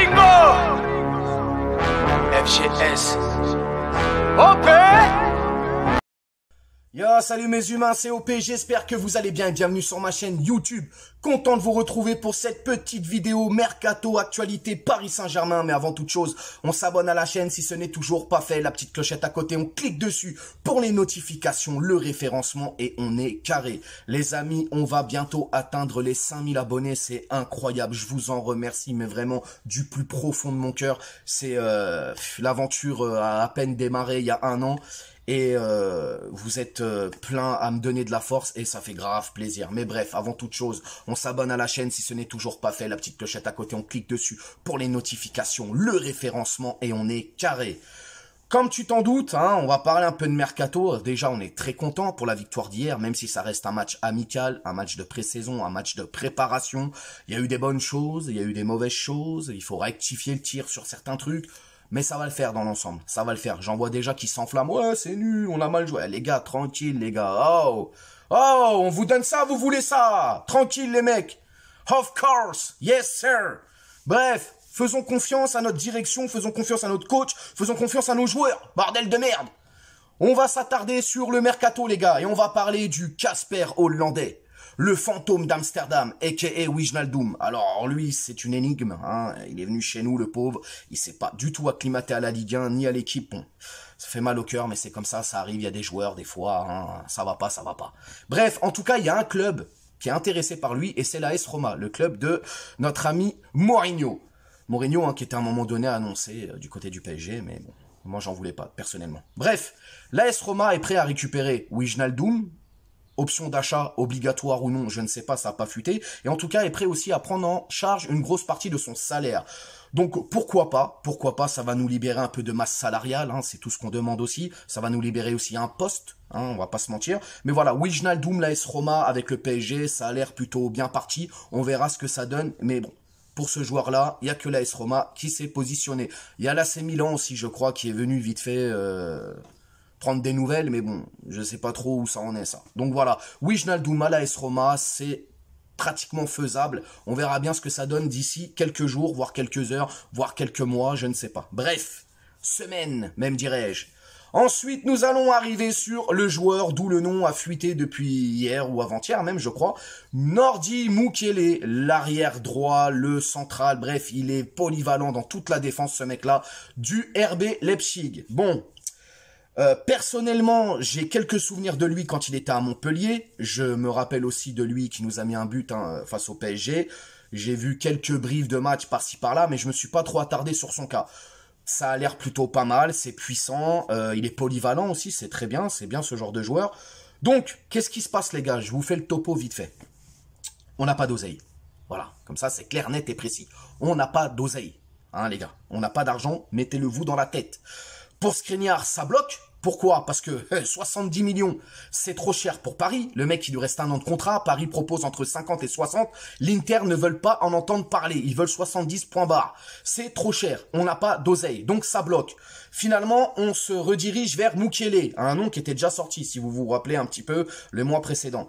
Bingo! FGS. OP! Yo, salut mes humains, c'est OP, j'espère que vous allez bien et bienvenue sur ma chaîne YouTube. Content de vous retrouver pour cette petite vidéo Mercato Actualité Paris Saint-Germain. Mais avant toute chose, on s'abonne à la chaîne si ce n'est toujours pas fait. La petite clochette à côté, on clique dessus pour les notifications, le référencement et on est carré. Les amis, on va bientôt atteindre les 5000 abonnés, c'est incroyable. Je vous en remercie, mais vraiment du plus profond de mon cœur. C'est l'aventure a à peine démarré il y a 1 an. Et vous êtes plein à me donner de la force et ça fait grave plaisir. Mais bref, avant toute chose, on s'abonne à la chaîne si ce n'est toujours pas fait. La petite clochette à côté, on clique dessus pour les notifications, le référencement et on est carré. Comme tu t'en doutes, hein, on va parler un peu de Mercato. Déjà, on est très content pour la victoire d'hier, même si ça reste un match amical, un match de pré-saison, un match de préparation. Il y a eu des bonnes choses, il y a eu des mauvaises choses. Il faut rectifier le tir sur certains trucs. Mais ça va le faire dans l'ensemble, ça va le faire. J'en vois déjà qui s'enflamment. Ouais, c'est nul, on a mal joué. Les gars, tranquille, les gars. Oh, on vous donne ça, vous voulez ça. Tranquille, les mecs. Of course, yes, sir. Bref, faisons confiance à notre direction, faisons confiance à notre coach, faisons confiance à nos joueurs. Bordel de merde. On va s'attarder sur le Mercato, les gars, et on va parler du Casper hollandais. Le fantôme d'Amsterdam, a.k.a. Wijnaldum. Alors lui, c'est une énigme. Hein. Il est venu chez nous, le pauvre. Il s'est pas du tout acclimaté à la Ligue 1, ni à l'équipe. Bon, ça fait mal au cœur, mais c'est comme ça arrive. Il y a des joueurs, des fois, hein. Ça va pas, ça va pas. Bref, en tout cas, il y a un club qui est intéressé par lui, et c'est l'AS Roma, le club de notre ami Mourinho. Mourinho, hein, qui était à un moment donné annoncé du côté du PSG, mais bon, moi, j'en voulais pas, personnellement. Bref, l'AS Roma est prêt à récupérer Wijnaldum. Option d'achat obligatoire ou non, je ne sais pas, ça n'a pas fuité. Et en tout cas, est prêt aussi à prendre en charge une grosse partie de son salaire. Donc, pourquoi pas, ça va nous libérer un peu de masse salariale, hein, c'est tout ce qu'on demande aussi. Ça va nous libérer aussi un poste, hein, on va pas se mentir. Mais voilà, Wijnaldum, l'AS Roma, avec le PSG, ça a l'air plutôt bien parti. On verra ce que ça donne, mais bon. Pour ce joueur-là, il n'y a que l'AS Roma qui s'est positionné. Il y a l'AC Milan aussi, je crois, qui est venu vite fait... prendre des nouvelles, mais bon, je sais pas trop où ça en est, ça. Donc voilà, Wijnaldum à l'AS Roma, c'est pratiquement faisable. On verra bien ce que ça donne d'ici quelques jours, voire quelques heures, voire quelques mois, je ne sais pas. Bref, semaine, même dirais-je. Ensuite, nous allons arriver sur le joueur, d'où le nom a fuité depuis hier ou avant-hier même, je crois. Nordi Mukiele, l'arrière droit, le central, bref, il est polyvalent dans toute la défense, ce mec-là, du RB Leipzig. Bon, personnellement, j'ai quelques souvenirs de lui quand il était à Montpellier. Je me rappelle aussi de lui qui nous a mis un but face au PSG. J'ai vu quelques briefs de match par-ci par-là, mais je me suis pas trop attardé sur son cas. Ça a l'air plutôt pas mal, c'est puissant, il est polyvalent aussi, c'est très bien, c'est bien ce genre de joueur. Donc, qu'est-ce qui se passe les gars? Je vous fais le topo vite fait. On n'a pas d'oseille. Voilà, comme ça c'est clair, net et précis. On n'a pas d'oseille, hein les gars. On n'a pas d'argent, mettez-le vous dans la tête. Pour Skriniar, ça bloque. Pourquoi? Parce que 70 millions, c'est trop cher pour Paris. Le mec, il lui reste 1 an de contrat. Paris propose entre 50 et 60. L'Inter ne veulent pas en entendre parler. Ils veulent 70 points barre. C'est trop cher. On n'a pas d'oseille. Donc, ça bloque. Finalement, on se redirige vers Mukiele, un nom qui était déjà sorti, si vous vous rappelez un petit peu, le mois précédent.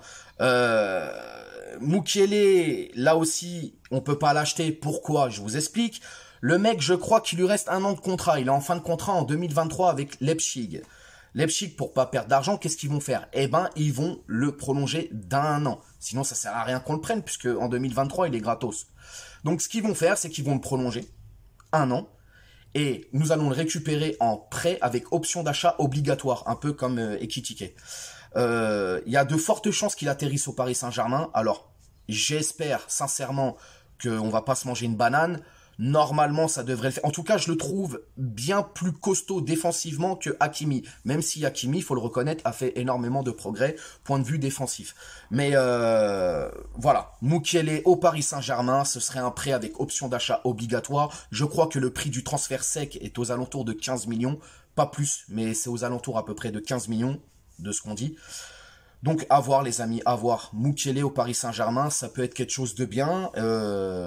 Mukiele, là aussi, on peut pas l'acheter. Pourquoi? Je vous explique. Le mec, je crois qu'il lui reste 1 an de contrat. Il est en fin de contrat en 2023 avec Leipzig. Leipzig, pour pas perdre d'argent, qu'est-ce qu'ils vont faire? Eh ben, ils vont le prolonger d'1 an. Sinon, ça sert à rien qu'on le prenne, puisque en 2023, il est gratos. Donc, ce qu'ils vont faire, c'est qu'ils vont le prolonger 1 an. Et nous allons le récupérer en prêt avec option d'achat obligatoire, un peu comme Ekitike. Il y a de fortes chances qu'il atterrisse au Paris Saint-Germain. Alors, j'espère sincèrement qu'on va pas se manger une banane. Normalement, ça devrait le faire. En tout cas, je le trouve bien plus costaud défensivement que Hakimi. Même si Hakimi, il faut le reconnaître, a fait énormément de progrès, point de vue défensif. Mais voilà, Mukiele au Paris Saint-Germain, ce serait un prêt avec option d'achat obligatoire. Je crois que le prix du transfert sec est aux alentours de 15 millions. Pas plus, mais c'est aux alentours à peu près de 15 millions, de ce qu'on dit. Donc, à voir les amis, à voir. Mukiele au Paris Saint-Germain, ça peut être quelque chose de bien.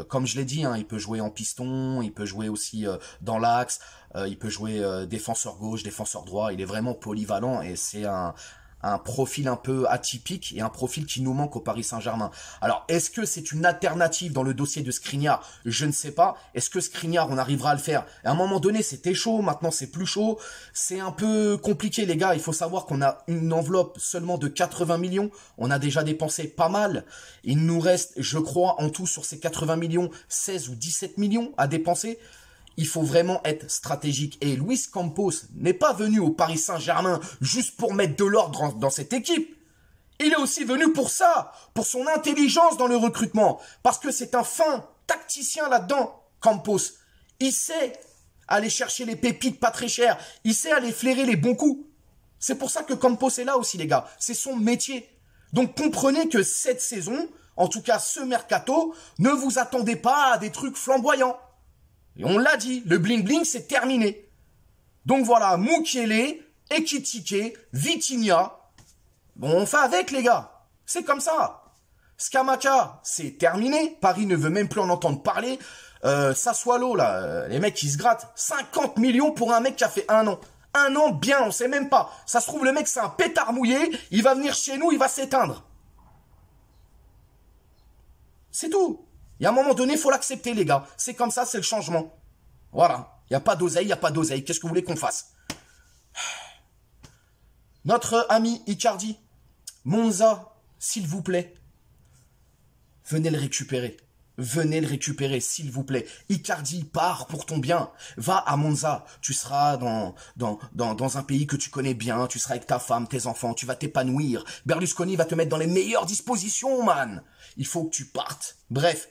Comme je l'ai dit, hein, il peut jouer en piston, il peut jouer aussi dans l'axe, il peut jouer défenseur gauche, défenseur droit. Il est vraiment polyvalent et c'est un un profil un peu atypique et un profil qui nous manque au Paris Saint-Germain. Alors, est-ce que c'est une alternative dans le dossier de Skriniar? Je ne sais pas. Est-ce que Skriniar, on arrivera à le faire? À un moment donné, c'était chaud, maintenant c'est plus chaud. C'est un peu compliqué, les gars. Il faut savoir qu'on a une enveloppe seulement de 80 millions. On a déjà dépensé pas mal. Il nous reste, je crois, en tout sur ces 80 millions, 16 ou 17 millions à dépenser. Il faut vraiment être stratégique. Et Luis Campos n'est pas venu au Paris Saint-Germain juste pour mettre de l'ordre dans cette équipe. Il est aussi venu pour ça, pour son intelligence dans le recrutement. Parce que c'est un fin tacticien là-dedans, Campos. Il sait aller chercher les pépites pas très chères. Il sait aller flairer les bons coups. C'est pour ça que Campos est là aussi, les gars. C'est son métier. Donc comprenez que cette saison, en tout cas ce mercato, ne vous attendez pas à des trucs flamboyants. Et on l'a dit, le bling-bling, c'est terminé. Donc voilà, Mukiele, Ekitike, Vitinha. Bon, on fait avec, les gars. C'est comme ça. Scamacca, c'est terminé. Paris ne veut même plus en entendre parler. Sassuolo, là, les mecs qui se grattent. 50 millions pour un mec qui a fait 1 an. 1 an, bien, on sait même pas. Ça se trouve, le mec, c'est un pétard mouillé. Il va venir chez nous, il va s'éteindre. C'est tout. Il y a un moment donné, il faut l'accepter, les gars. C'est comme ça, c'est le changement. Voilà. Il n'y a pas d'oseille, il n'y a pas d'oseille. Qu'est-ce que vous voulez qu'on fasse? Notre ami Icardi, Monza, s'il vous plaît. Venez le récupérer. Venez le récupérer, s'il vous plaît. Icardi, pars pour ton bien. Va à Monza. Tu seras dans un pays que tu connais bien. Tu seras avec ta femme, tes enfants. Tu vas t'épanouir. Berlusconi va te mettre dans les meilleures dispositions, man. Il faut que tu partes. Bref.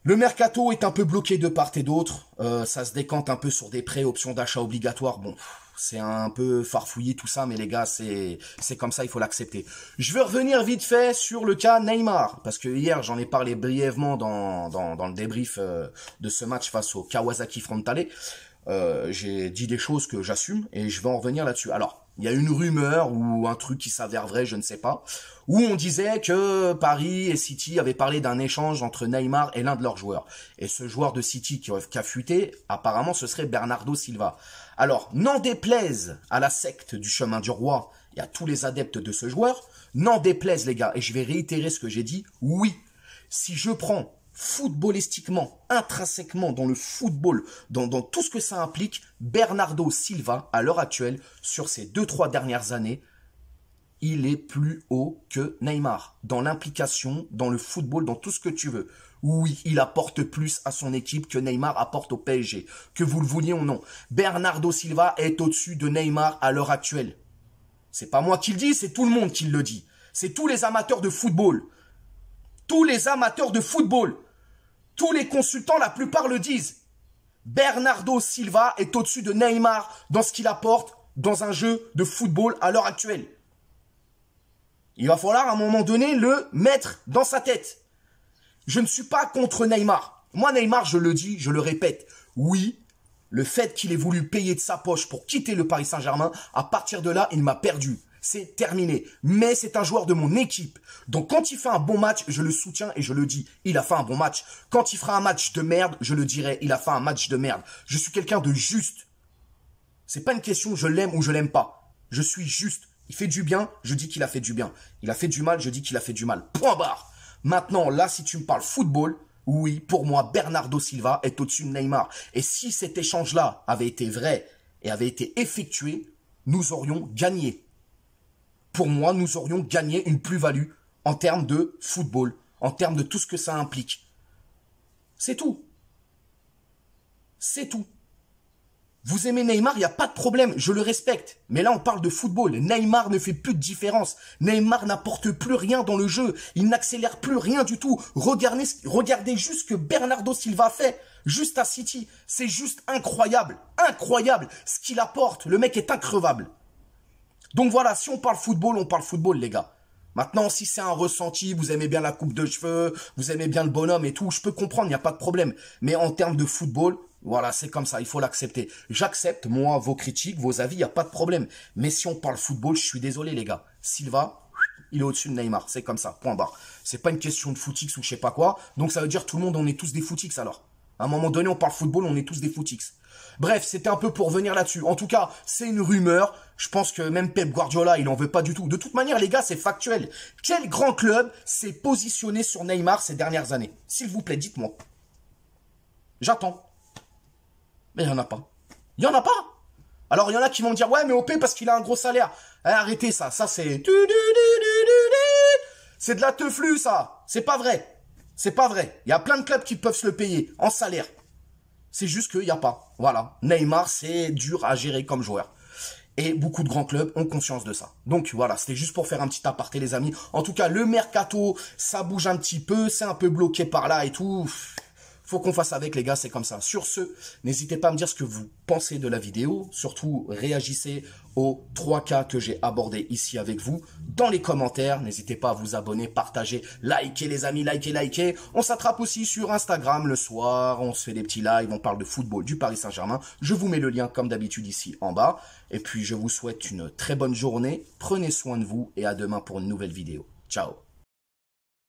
Le mercato est un peu bloqué de part et d'autre. Ça se décante un peu sur des prêts, options d'achat obligatoires. Bon, c'est un peu farfouillé tout ça, mais les gars, c'est comme ça, il faut l'accepter. Je veux revenir vite fait sur le cas Neymar, parce que hier, j'en ai parlé brièvement dans le débrief de ce match face au Kawasaki Frontale. J'ai dit des choses que j'assume et je vais en revenir là-dessus. Alors, il y a une rumeur ou un truc qui s'avère vrai, je ne sais pas, où on disait que Paris et City avaient parlé d'un échange entre Neymar et l'un de leurs joueurs. Et ce joueur de City qui a fuité, apparemment, ce serait Bernardo Silva. Alors, n'en déplaise à la secte du chemin du roi et à tous les adeptes de ce joueur, n'en déplaise, les gars, et je vais réitérer ce que j'ai dit, oui, si je prends footballistiquement, intrinsèquement dans le football, dans tout ce que ça implique, Bernardo Silva, à l'heure actuelle, sur ces 2-3 dernières années, il est plus haut que Neymar. Dans l'implication, dans le football, dans tout ce que tu veux. Oui, il apporte plus à son équipe que Neymar apporte au PSG. Que vous le vouliez ou non. Bernardo Silva est au-dessus de Neymar à l'heure actuelle. C'est pas moi qui le dis, c'est tout le monde qui le dit. C'est tous les amateurs de football. Tous les amateurs de football, tous les consultants, la plupart le disent. Bernardo Silva est au-dessus de Neymar dans ce qu'il apporte dans un jeu de football à l'heure actuelle. Il va falloir à un moment donné le mettre dans sa tête. Je ne suis pas contre Neymar. Moi, Neymar, je le dis, je le répète. Oui, le fait qu'il ait voulu payer de sa poche pour quitter le Paris Saint-Germain, à partir de là, il m'a perdu. C'est terminé. Mais c'est un joueur de mon équipe. Donc quand il fait un bon match, je le soutiens et je le dis. Il a fait un bon match. Quand il fera un match de merde, je le dirai. Il a fait un match de merde. Je suis quelqu'un de juste. C'est pas une question je l'aime ou je l'aime pas. Je suis juste. Il fait du bien, je dis qu'il a fait du bien. Il a fait du mal, je dis qu'il a fait du mal. Point barre. Maintenant, là, si tu me parles football, oui, pour moi, Bernardo Silva est au-dessus de Neymar. Et si cet échange-là avait été vrai et avait été effectué, nous aurions gagné. Pour moi, nous aurions gagné une plus-value en termes de football, en termes de tout ce que ça implique. C'est tout. C'est tout. Vous aimez Neymar, il n'y a pas de problème, je le respecte. Mais là, on parle de football. Neymar ne fait plus de différence. Neymar n'apporte plus rien dans le jeu. Il n'accélère plus rien du tout. Regardez juste ce que Bernardo Silva fait, juste à City. C'est juste incroyable. Incroyable ce qu'il apporte. Le mec est increvable. Donc voilà, si on parle football, les gars. Maintenant, si c'est un ressenti, vous aimez bien la coupe de cheveux, vous aimez bien le bonhomme et tout, je peux comprendre, il n'y a pas de problème. Mais en termes de football, voilà, c'est comme ça, il faut l'accepter. J'accepte, moi, vos critiques, vos avis, il n'y a pas de problème. Mais si on parle football, je suis désolé, les gars. Silva, il est au-dessus de Neymar, c'est comme ça, point barre. C'est pas une question de footix ou je sais pas quoi, donc ça veut dire tout le monde, on est tous des footix alors. À un moment donné, on parle football, on est tous des footix. Bref, c'était un peu pour venir là-dessus. En tout cas, c'est une rumeur. Je pense que même Pep Guardiola, il en veut pas du tout. De toute manière, les gars, c'est factuel. Quel grand club s'est positionné sur Neymar ces dernières années? S'il vous plaît, dites-moi. J'attends. Mais il n'y en a pas. Il n'y en a pas. Alors, il y en a qui vont me dire, ouais, mais OP parce qu'il a un gros salaire. Eh, arrêtez ça. Ça, c'est... C'est de la teuflu, ça. C'est pas vrai. C'est pas vrai. Il y a plein de clubs qui peuvent se le payer en salaire. C'est juste qu'il n'y a pas. Voilà. Neymar, c'est dur à gérer comme joueur. Et beaucoup de grands clubs ont conscience de ça. Donc voilà, c'était juste pour faire un petit aparté, les amis. En tout cas, le mercato, ça bouge un petit peu. C'est un peu bloqué par là et tout. Faut qu'on fasse avec, les gars, c'est comme ça. Sur ce, n'hésitez pas à me dire ce que vous pensez de la vidéo. Surtout, réagissez aux 3 cas que j'ai abordés ici avec vous dans les commentaires. N'hésitez pas à vous abonner, partager, liker, les amis, liker. On s'attrape aussi sur Instagram le soir. On se fait des petits lives, on parle de football du Paris Saint-Germain. Je vous mets le lien, comme d'habitude, ici en bas. Et puis, je vous souhaite une très bonne journée. Prenez soin de vous et à demain pour une nouvelle vidéo. Ciao.